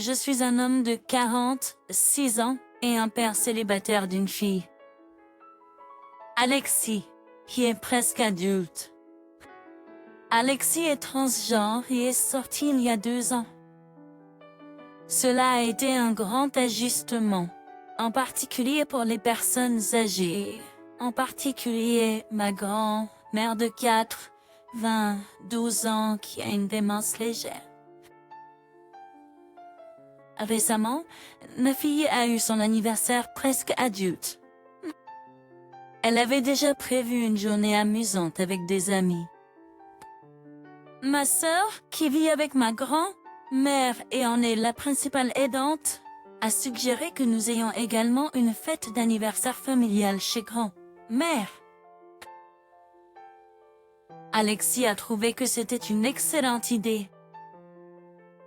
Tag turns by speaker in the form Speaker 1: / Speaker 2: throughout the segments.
Speaker 1: Je suis un homme de 46 ans et un père célibataire d'une fille. Alexis, qui est presque adulte. Alexis est transgenre et est sorti il y a 2 ans. Cela a été un grand ajustement, en particulier pour les personnes âgées, en particulier ma grand-mère de 12 ans qui a une démence légère. Récemment, ma fille a eu son anniversaire presque adulte. Elle avait déjà prévu une journée amusante avec des amis. Ma sœur, qui vit avec ma grand-mère et en est la principale aidante, a suggéré que nous ayons également une fête d'anniversaire familiale chez grand-mère. Alexis a trouvé que c'était une excellente idée.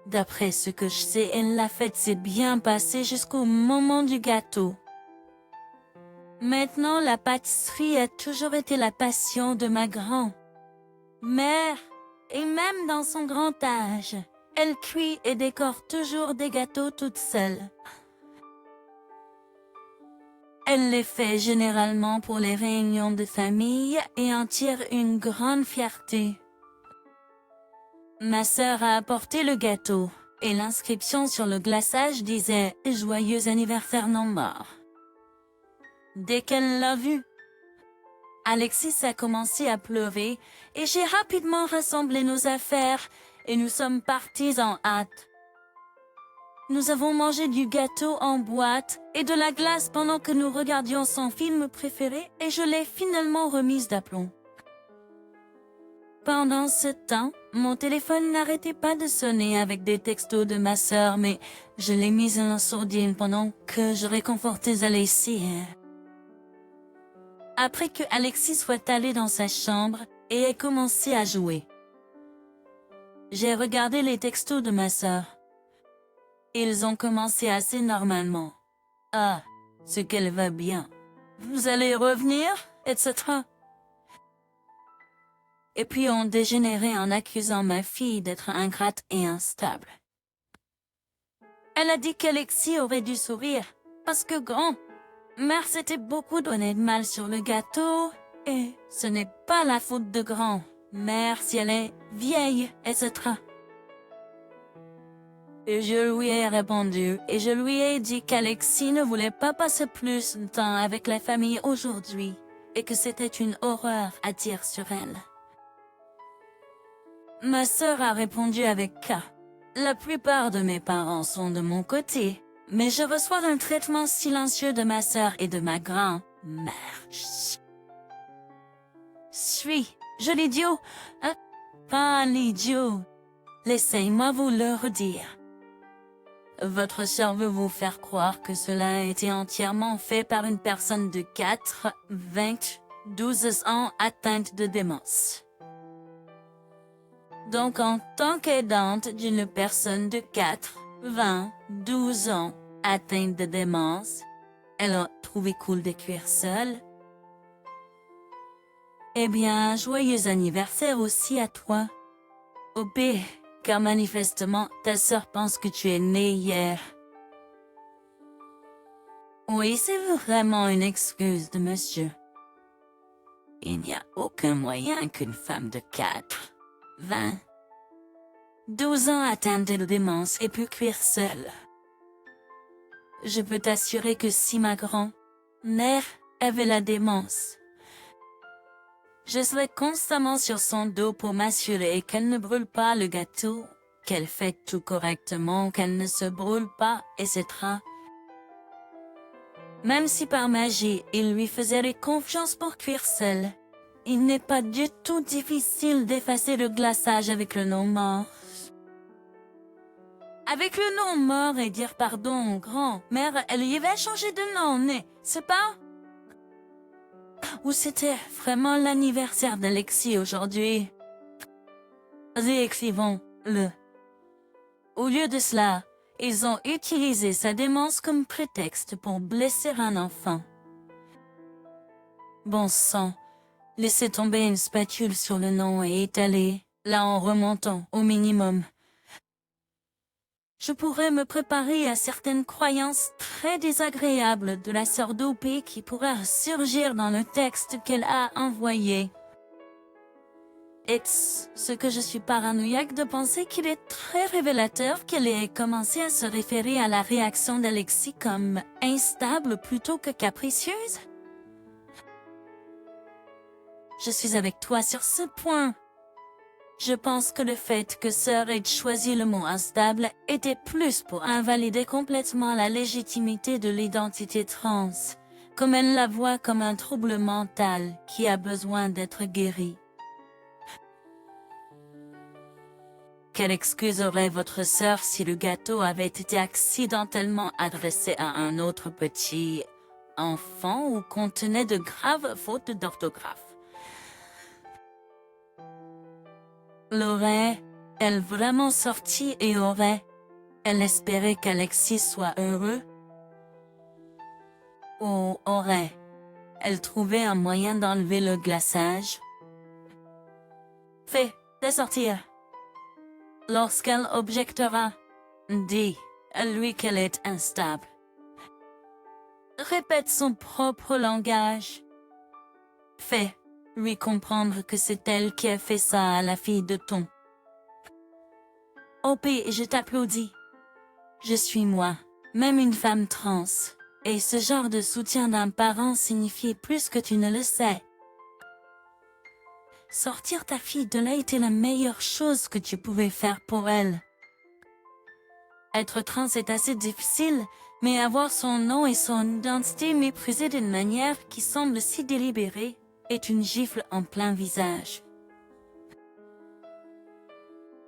Speaker 1: D'après ce que je sais, la fête s'est bien passée jusqu'au moment du gâteau. Maintenant, la pâtisserie a toujours été la passion de ma grand-mère. Et même dans son grand âge, elle cuit et décore toujours des gâteaux toute seule. Elle les fait généralement pour les réunions de famille et en tire une grande fierté. Ma sœur a apporté le gâteau et l'inscription sur le glaçage disait « Joyeux anniversaire non mort ». Dès qu'elle l'a vu, Alexis a commencé à pleurer et j'ai rapidement rassemblé nos affaires et nous sommes partis en hâte. Nous avons mangé du gâteau en boîte et de la glace pendant que nous regardions son film préféré et je l'ai finalement remise d'aplomb. Pendant ce temps, mon téléphone n'arrêtait pas de sonner avec des textos de ma sœur, mais je l'ai mise en sourdine pendant que je réconfortais Alexis. Après que Alexis soit allé dans sa chambre et ait commencé à jouer, j'ai regardé les textos de ma sœur. Ils ont commencé assez normalement. Ah, ce qu'elle va bien. Vous allez revenir, etc. Et puis on dégénérait en accusant ma fille d'être ingrate et instable. Elle a dit qu'Alexis aurait dû sourire, parce que grand-mère s'était beaucoup donné de mal sur le gâteau, et ce n'est pas la faute de grand-mère si elle est vieille, etc. Et je lui ai répondu, et je lui ai dit qu'Alexis ne voulait pas passer plus de temps avec la famille aujourd'hui, et que c'était une horreur à dire sur elle. Ma sœur a répondu avec K. La plupart de mes parents sont de mon côté, mais je reçois un traitement silencieux de ma sœur et de ma grand-mère. Je l'idiot? Pas l'idiot. Laissez-moi vous le redire. Votre sœur veut vous faire croire que cela a été entièrement fait par une personne de 12 ans atteinte de démence. Donc, en tant qu'aidante d'une personne de 12 ans atteinte de démence, elle a trouvé cool de cuire seule. Eh bien, joyeux anniversaire aussi à toi. Au pire, car manifestement, ta sœur pense que tu es né hier. Oui, c'est vraiment une excuse de monsieur. Il n'y a aucun moyen qu'une femme de 12 ans atteinte de démence ait pu cuire seule. Je peux t'assurer que si ma grand-mère avait la démence, je serais constamment sur son dos pour m'assurer qu'elle ne brûle pas le gâteau, qu'elle fait tout correctement, qu'elle ne se brûle pas, etc. Même si par magie, il lui faisait confiance pour cuire seule, il n'est pas du tout difficile d'effacer le glaçage avec le nom mort. Avec le nom mort et dire pardon aux grand-mère, elle y avait changé de nom, c'est pas? Ou c'était vraiment l'anniversaire d'Alexis aujourd'hui? Réécrivons-le. Au lieu de cela, ils ont utilisé sa démence comme prétexte pour blesser un enfant. Bon sang, laissez tomber une spatule sur le nom et étaler, là en remontant au minimum. Je pourrais me préparer à certaines croyances très désagréables de la sœur dopée qui pourraient surgir dans le texte qu'elle a envoyé. Ce que je suis paranoïaque de penser qu'il est très révélateur qu'elle ait commencé à se référer à la réaction d'Alexis comme instable plutôt que capricieuse. Je suis avec toi sur ce point. Je pense que le fait que Sœur ait choisi le mot instable était plus pour invalider complètement la légitimité de l'identité trans, comme elle la voit comme un trouble mental qui a besoin d'être guéri. Quelle excuse aurait votre sœur si le gâteau avait été accidentellement adressé à un autre petit enfant ou contenait de graves fautes d'orthographe? L'aurait-elle vraiment sorti et aurait-elle espéré qu'Alexis soit heureux? Ou aurait-elle trouvé un moyen d'enlever le glaçage? Fait de sortir. Lorsqu'elle objectera, dis à lui qu'elle est instable. Répète son propre langage. Fais lui comprendre que c'est elle qui a fait ça à la fille de ton. OP, je t'applaudis. Je suis moi, même une femme trans, et ce genre de soutien d'un parent signifie plus que tu ne le sais. Sortir ta fille de là était la meilleure chose que tu pouvais faire pour elle. Être trans est assez difficile, mais avoir son nom et son identité méprisés d'une manière qui semble si délibérée est une gifle en plein visage.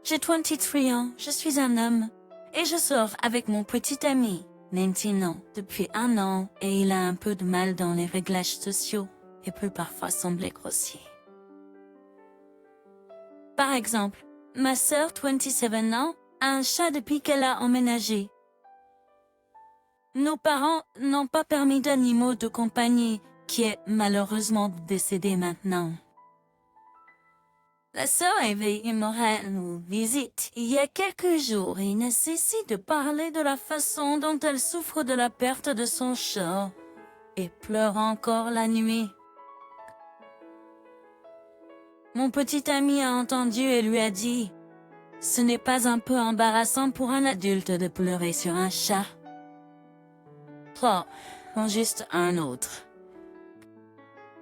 Speaker 1: J'ai 23 ans, je suis un homme, et je sors avec mon petit ami, maintenant, depuis 1 an, et il a un peu de mal dans les réglages sociaux et peut parfois sembler grossier. Par exemple, ma sœur, 27 ans, a un chat depuis qu'elle a emménagé. Nos parents n'ont pas permis d'animaux de compagnie, qui est malheureusement décédé maintenant. La sœur Eve Immorale nous visite il y a quelques jours et ne cesse de parler de la façon dont elle souffre de la perte de son chat et pleure encore la nuit. Mon petit ami a entendu et lui a dit « Ce n'est pas un peu embarrassant pour un adulte de pleurer sur un chat ?» Oh, juste un autre.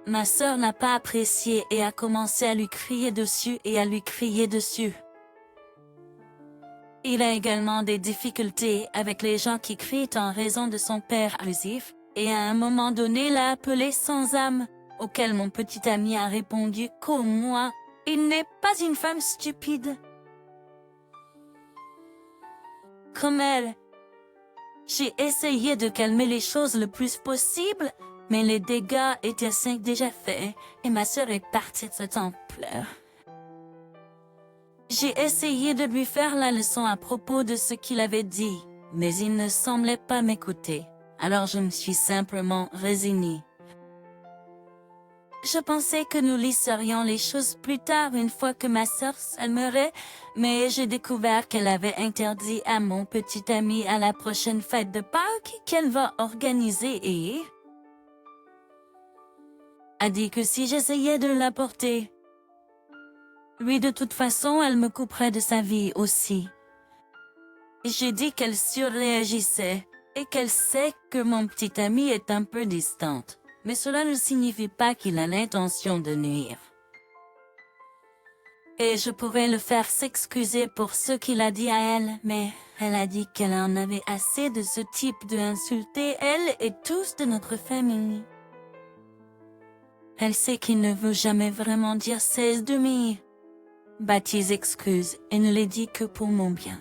Speaker 1: Ma sœur n'a pas apprécié et a commencé à lui crier dessus et à lui crier dessus. Il a également des difficultés avec les gens qui crient en raison de son père abusif et à un moment donné l'a appelé sans âme, auquel mon petit ami a répondu qu'au moins, il n'est pas une femme stupide. Comme elle, j'ai essayé de calmer les choses le plus possible, mais les dégâts étaient déjà faits et ma sœur est partie de cette ampleur. J'ai essayé de lui faire la leçon à propos de ce qu'il avait dit, mais il ne semblait pas m'écouter, alors je me suis simplement résignée. Je pensais que nous lisserions les choses plus tard une fois que ma sœur s'aimerait, mais j'ai découvert qu'elle avait interdit à mon petit ami à la prochaine fête de Pâques qu'elle va organiser et a dit que si j'essayais de l'apporter, lui de toute façon elle me couperait de sa vie aussi. J'ai dit qu'elle surréagissait et qu'elle sait que mon petit ami est un peu distante. Mais cela ne signifie pas qu'il a l'intention de nuire. Et je pourrais le faire s'excuser pour ce qu'il a dit à elle, mais elle a dit qu'elle en avait assez de ce type de insulter elle et tous de notre famille. Elle sait qu'il ne veut jamais vraiment dire cesse de mes bêtises excuses et ne les dit que pour mon bien.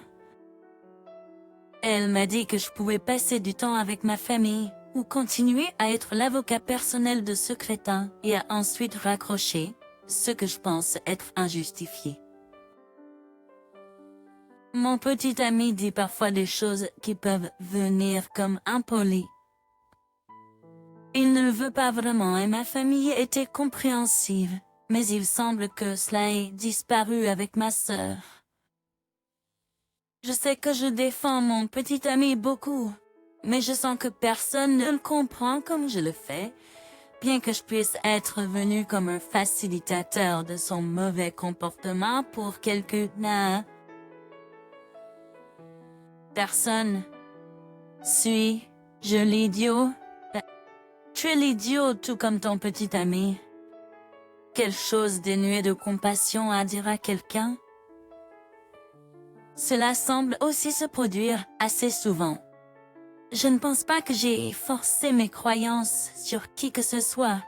Speaker 1: Elle m'a dit que je pouvais passer du temps avec ma famille ou continuer à être l'avocat personnel de ce crétin et à ensuite raccrocher, ce que je pense être injustifié. Mon petit ami dit parfois des choses qui peuvent venir comme impolies. Il ne le veut pas vraiment et ma famille était compréhensive, mais il semble que cela ait disparu avec ma sœur. Je sais que je défends mon petit ami beaucoup, mais je sens que personne ne le comprend comme je le fais, bien que je puisse être venu comme un facilitateur de son mauvais comportement pour quelques personnes. Suis-je l'idiot? Tu es l'idiot tout comme ton petit ami. Quelle chose dénuée de compassion à dire à quelqu'un? Cela semble aussi se produire assez souvent. Je ne pense pas que j'ai forcé mes croyances sur qui que ce soit.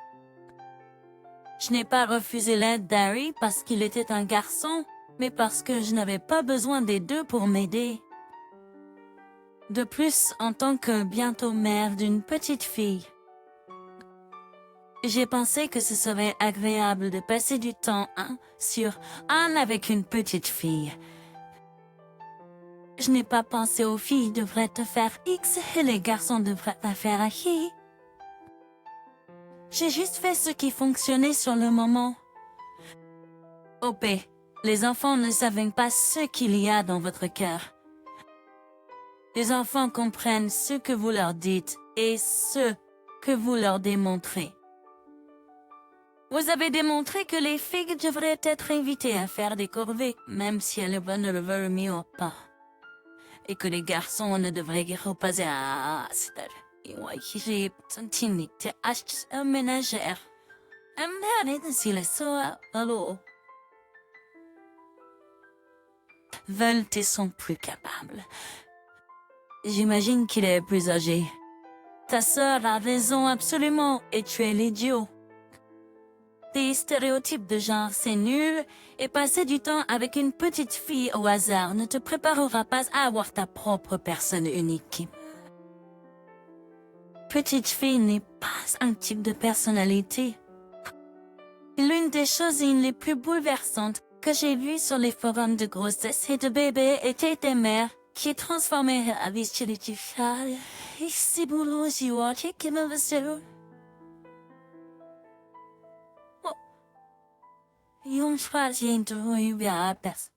Speaker 1: Je n'ai pas refusé l'aide d'Harry parce qu'il était un garçon, mais parce que je n'avais pas besoin des deux pour m'aider. De plus, en tant que bientôt mère d'une petite fille, j'ai pensé que ce serait agréable de passer du temps un sur un avec une petite fille. Je n'ai pas pensé aux filles devraient te faire X et les garçons devraient te faire Y. J'ai juste fait ce qui fonctionnait sur le moment. OP, les enfants ne savent pas ce qu'il y a dans votre cœur. Les enfants comprennent ce que vous leur dites et ce que vous leur démontrez. Vous avez démontré que les filles devraient être invitées à faire des corvées, même si elles ne le veulent mieux pas. Et que les garçons ne devraient pas j'ai une ménagère. Veulent et sont plus capables. J'imagine qu'il est plus âgé. Ta sœur a raison absolument et tu es l'idiot. Des stéréotypes de genre, c'est nul, et passer du temps avec une petite fille au hasard ne te préparera pas à avoir ta propre personne unique. Petite fille n'est pas un type de personnalité. L'une des choses les plus bouleversantes que j'ai vues sur les forums de grossesse et de bébé était des mères qui transformaient la vie chez les filles. Ici, boulot, j'y vois, qui me veut. Ils choisi une bien personne.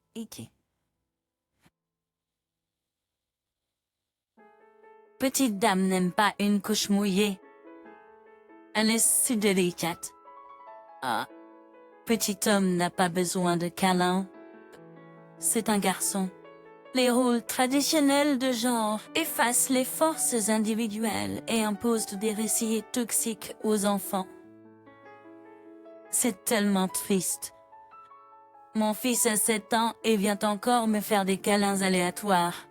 Speaker 1: Petite dame n'aime pas une couche mouillée. Elle est si délicate. Ah. Petit homme n'a pas besoin de câlin. C'est un garçon. Les rôles traditionnels de genre effacent les forces individuelles et imposent des récits toxiques aux enfants. C'est tellement triste. Mon fils a 7 ans et vient encore me faire des câlins aléatoires.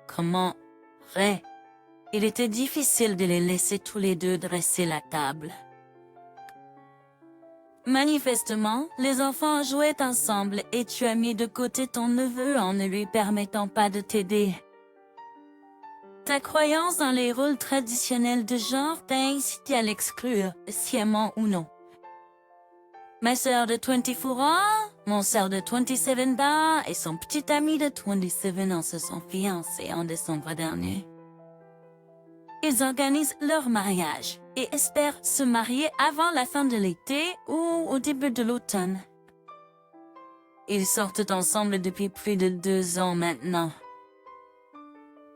Speaker 1: Comment? Il était difficile de les laisser tous les deux dresser la table. Manifestement, les enfants jouaient ensemble et tu as mis de côté ton neveu en ne lui permettant pas de t'aider. Ta croyance dans les rôles traditionnels de genre t'a incité à l'exclure, sciemment ou non. Ma sœur de 24 ans, mon sœur de 27 ans et son petit ami de 27 ans se sont fiancés en décembre dernier. Ils organisent leur mariage et espèrent se marier avant la fin de l'été ou au début de l'automne. Ils sortent ensemble depuis plus de 2 ans maintenant.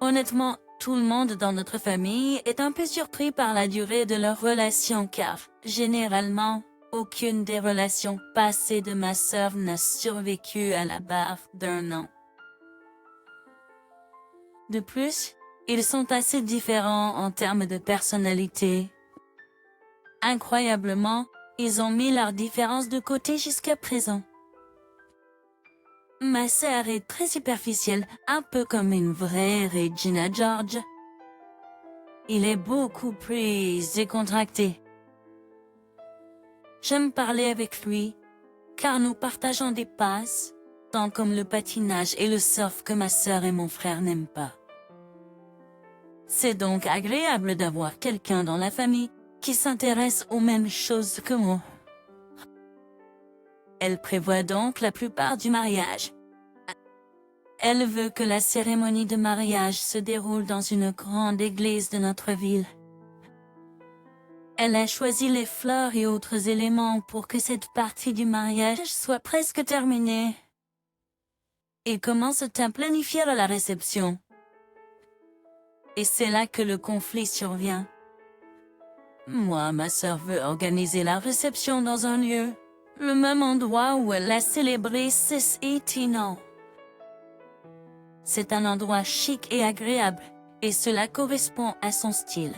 Speaker 1: Honnêtement, tout le monde dans notre famille est un peu surpris par la durée de leur relation car, généralement, aucune des relations passées de ma sœur n'a survécu à la barre d'1 an. De plus, ils sont assez différents en termes de personnalité. Incroyablement, ils ont mis leurs différences de côté jusqu'à présent. Ma sœur est très superficielle, un peu comme une vraie Regina George. Il est beaucoup plus décontracté. J'aime parler avec lui, car nous partageons des passes, tant comme le patinage et le surf que ma sœur et mon frère n'aiment pas. C'est donc agréable d'avoir quelqu'un dans la famille qui s'intéresse aux mêmes choses que moi. Elle prévoit donc la plupart du mariage. Elle veut que la cérémonie de mariage se déroule dans une grande église de notre ville. Elle a choisi les fleurs et autres éléments pour que cette partie du mariage soit presque terminée. et commencent à planifier la réception. Et c'est là que le conflit survient. Moi, ma sœur veut organiser la réception dans un lieu, le même endroit où elle a célébré ses 18 ans. C'est un endroit chic et agréable, et cela correspond à son style.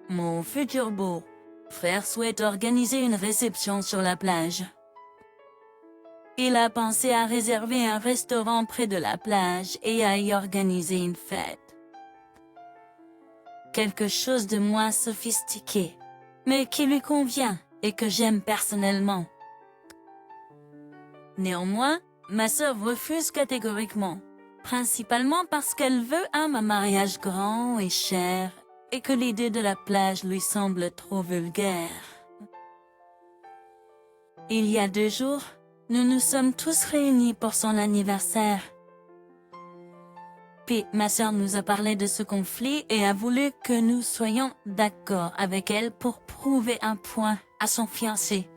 Speaker 1: Mon futur beau-frère souhaite organiser une réception sur la plage. Il a pensé à réserver un restaurant près de la plage et à y organiser une fête. Quelque chose de moins sophistiqué, mais qui lui convient et que j'aime personnellement. Néanmoins, ma sœur refuse catégoriquement, principalement parce qu'elle veut un mariage grand et cher et que l'idée de la plage lui semble trop vulgaire. Il y a 2 jours, nous nous sommes tous réunis pour son anniversaire. Puis ma sœur nous a parlé de ce conflit et a voulu que nous soyons d'accord avec elle pour prouver un point à son fiancé.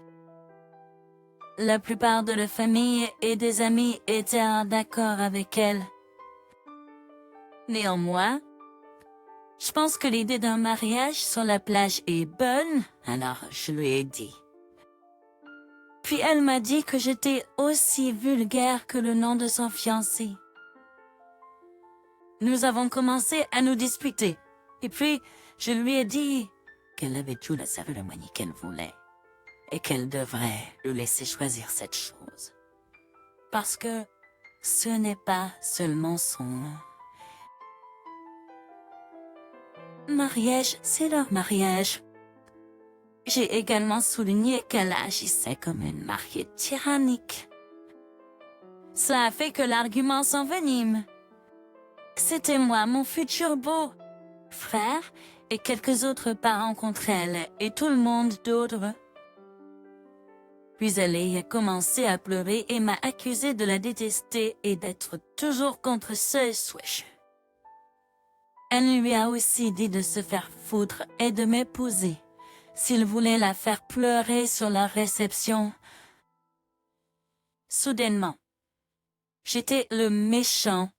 Speaker 1: La plupart de la famille et des amis étaient d'accord avec elle. Néanmoins, je pense que l'idée d'un mariage sur la plage est bonne, alors je lui ai dit. Puis elle m'a dit que j'étais aussi vulgaire que le nom de son fiancé. Nous avons commencé à nous disputer, et puis je lui ai dit qu'elle avait toute la cérémonie qu'elle voulait, et qu'elle devrait lui laisser choisir cette chose. Parce que ce n'est pas seulement son mariage, c'est leur mariage. J'ai également souligné qu'elle agissait comme une mariée tyrannique. Cela a fait que l'argument s'envenime. C'était moi, mon futur beau-frère, et quelques autres parents contre elle, et tout le monde d'autres. Puis elle a commencé à pleurer et m'a accusé de la détester et d'être toujours contre ce Swish. Elle lui a aussi dit de se faire foutre et de m'épouser, s'il voulait la faire pleurer sur la réception. Soudainement, j'étais le méchant.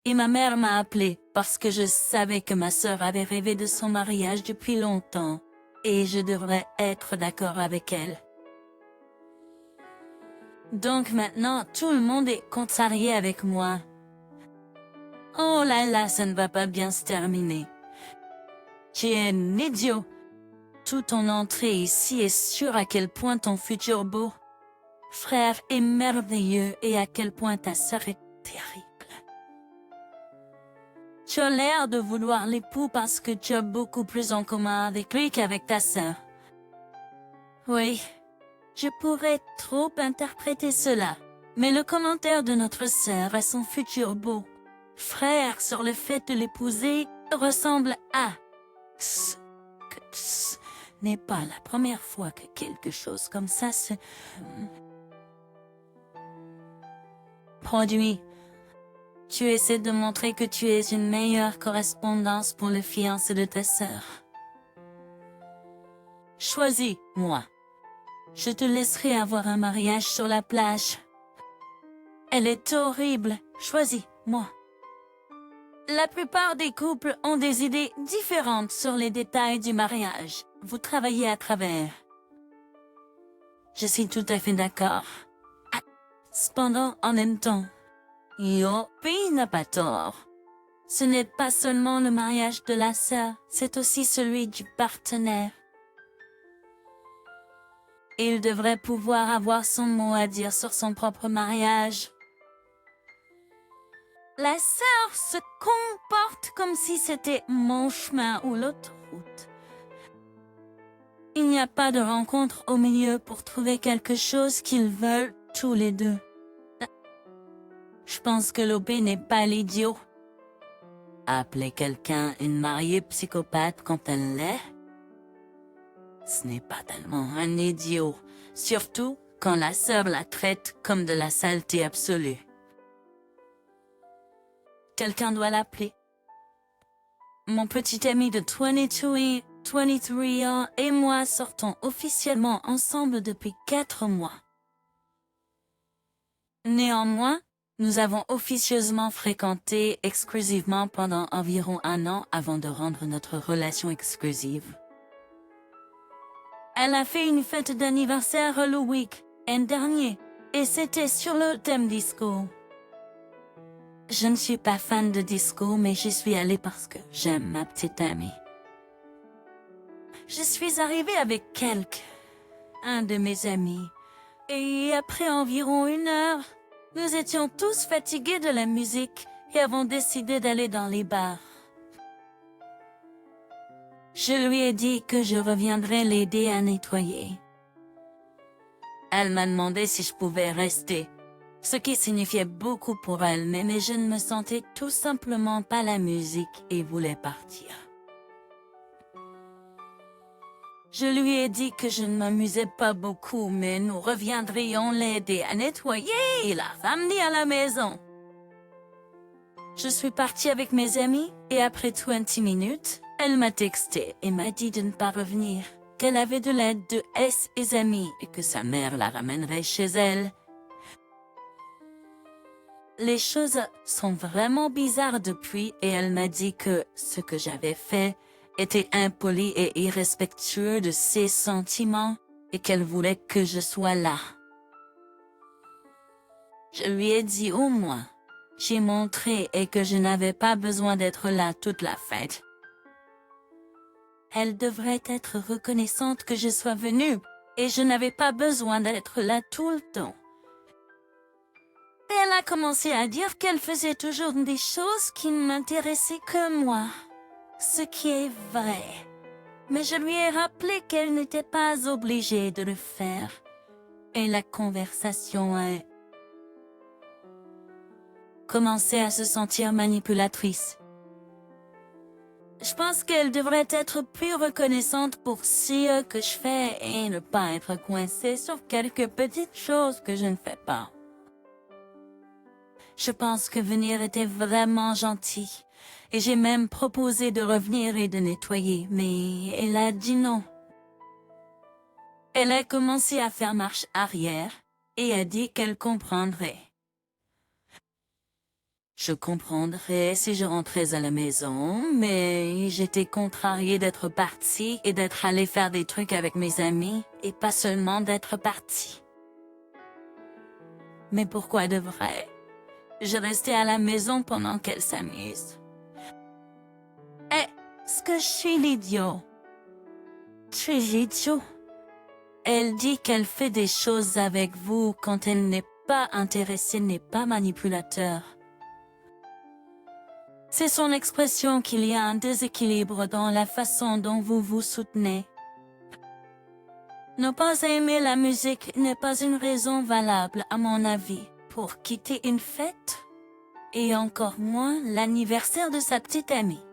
Speaker 1: Et ma mère m'a appelé parce que je savais que ma sœur avait rêvé de son mariage depuis longtemps et je devrais être d'accord avec elle. Donc maintenant, tout le monde est contrarié avec moi. Oh là là, ça ne va pas bien se terminer. Tu es un idiot. Toute ton entrée ici est sûre à quel point ton futur beau-frère est merveilleux et à quel point ta sœur est terrible. Tu as l'air de vouloir l'époux parce que tu as beaucoup plus en commun avec lui qu'avec ta sœur. Oui, je pourrais trop interpréter cela, mais le commentaire de notre sœur à son futur beau-frère sur le fait de l'épouser ressemble à ce n'est pas la première fois que quelque chose comme ça se produit. Tu essaies de montrer que tu es une meilleure correspondance pour le fiancé de ta sœur. Choisis-moi. Je te laisserai avoir un mariage sur la plage. Elle est horrible. Choisis-moi. La plupart des couples ont des idées différentes sur les détails du mariage. Vous travaillez à travers. Je suis tout à fait d'accord. Cependant, en même temps, Yopi n'a pas tort. Ce n'est pas seulement le mariage de la sœur, c'est aussi celui du partenaire. Il devrait pouvoir avoir son mot à dire sur son propre mariage. La sœur se comporte comme si c'était mon chemin ou l'autoroute. Il n'y a pas de rencontre au milieu pour trouver quelque chose qu'ils veulent tous les deux. Je pense que Lopé n'est pas l'idiot. Appeler quelqu'un une mariée psychopathe quand elle l'est, ce n'est pas tellement un idiot, surtout quand la sœur la traite comme de la saleté absolue. Quelqu'un doit l'appeler. Mon petit ami de 23 ans et moi sortons officiellement ensemble depuis 4 mois. Néanmoins, Nous avons officieusement fréquenté exclusivement pendant environ 1 an avant de rendre notre relation exclusive. Elle a fait une fête d'anniversaire le week-end dernier, et c'était sur le thème disco. Je ne suis pas fan de disco, mais j'y suis allée parce que j'aime ma petite amie. Je suis arrivée avec un de mes amis, et après environ 1 heure, nous étions tous fatigués de la musique et avons décidé d'aller dans les bars. Je lui ai dit que je reviendrais l'aider à nettoyer. Elle m'a demandé si je pouvais rester, ce qui signifiait beaucoup pour elle, mais je ne me sentais tout simplement pas la musique et voulais partir. Je lui ai dit que je ne m'amusais pas beaucoup, mais nous reviendrions l'aider à nettoyer et la ramener à la maison. Je suis partie avec mes amis et après 20 minutes, elle m'a texté et m'a dit de ne pas revenir, qu'elle avait de l'aide de ses amis et que sa mère la ramènerait chez elle. Les choses sont vraiment bizarres depuis et elle m'a dit que ce que j'avais fait était impoli et irrespectueux de ses sentiments et qu'elle voulait que je sois là. Je lui ai dit au moins, j'ai montré et que je n'avais pas besoin d'être là toute la fête. Elle devrait être reconnaissante que je sois venue et je n'avais pas besoin d'être là tout le temps. Et elle a commencé à dire qu'elle faisait toujours des choses qui ne m'intéressaient que moi. Ce qui est vrai. Mais je lui ai rappelé qu'elle n'était pas obligée de le faire. Et la conversation a commencé à se sentir manipulatrice. Je pense qu'elle devrait être plus reconnaissante pour ce que je fais et ne pas être coincée sur quelques petites choses que je ne fais pas. Je pense que venir était vraiment gentil. Et j'ai même proposé de revenir et de nettoyer, mais elle a dit non. Elle a commencé à faire marche arrière et a dit qu'elle comprendrait. Je comprendrais si je rentrais à la maison, mais j'étais contrariée d'être partie et d'être allée faire des trucs avec mes amis et pas seulement d'être partie. Mais pourquoi devrais-je rester à la maison pendant qu'elle s'amuse? Est-ce que je suis l'idiot? Tu es idiot. Elle dit qu'elle fait des choses avec vous quand elle n'est pas intéressée, n'est pas manipulateur. C'est son expression qu'il y a un déséquilibre dans la façon dont vous vous soutenez. Ne pas aimer la musique n'est pas une raison valable, à mon avis, pour quitter une fête, et encore moins l'anniversaire de sa petite amie.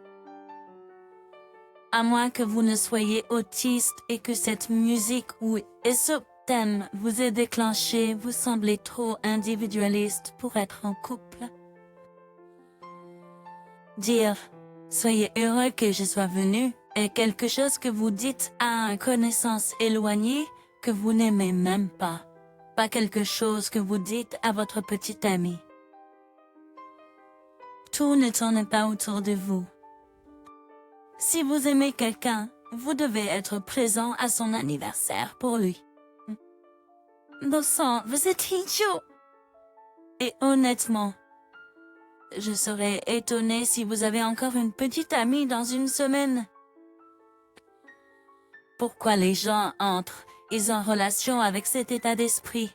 Speaker 1: À moins que vous ne soyez autiste et que cette musique ou ce thème vous ait déclenché, vous semblez trop individualiste pour être en couple. Dire « Soyez heureux que je sois venu » est quelque chose que vous dites à une connaissance éloignée que vous n'aimez même pas. Pas quelque chose que vous dites à votre petite amie. Tout ne tourne pas autour de vous. Si vous aimez quelqu'un, vous devez être présent à son anniversaire pour lui. Bon sang, vous êtes idiot! Et honnêtement, je serais étonnée si vous avez encore une petite amie dans 1 semaine. Pourquoi les gens entrent en relation avec cet état d'esprit?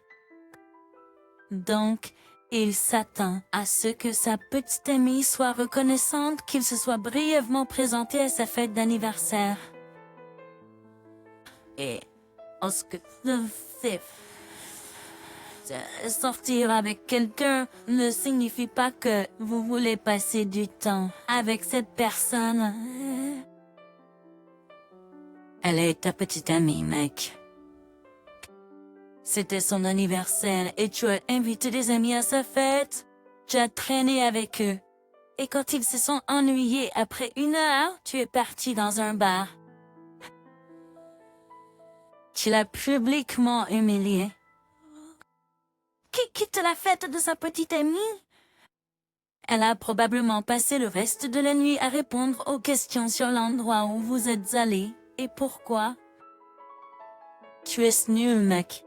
Speaker 1: Donc, il s'attend à ce que sa petite amie soit reconnaissante qu'il se soit brièvement présenté à sa fête d'anniversaire. Et ce que sortir avec quelqu'un ne signifie pas que vous voulez passer du temps avec cette personne. Elle est ta petite amie, mec. C'était son anniversaire et tu as invité des amis à sa fête. Tu as traîné avec eux. Et quand ils se sont ennuyés après 1 heure, tu es parti dans un bar. Tu l'as publiquement humilié. Qui te l'a faite de sa petite amie? Elle a probablement passé le reste de la nuit à répondre aux questions sur l'endroit où vous êtes allé et pourquoi. Tu es nul, mec.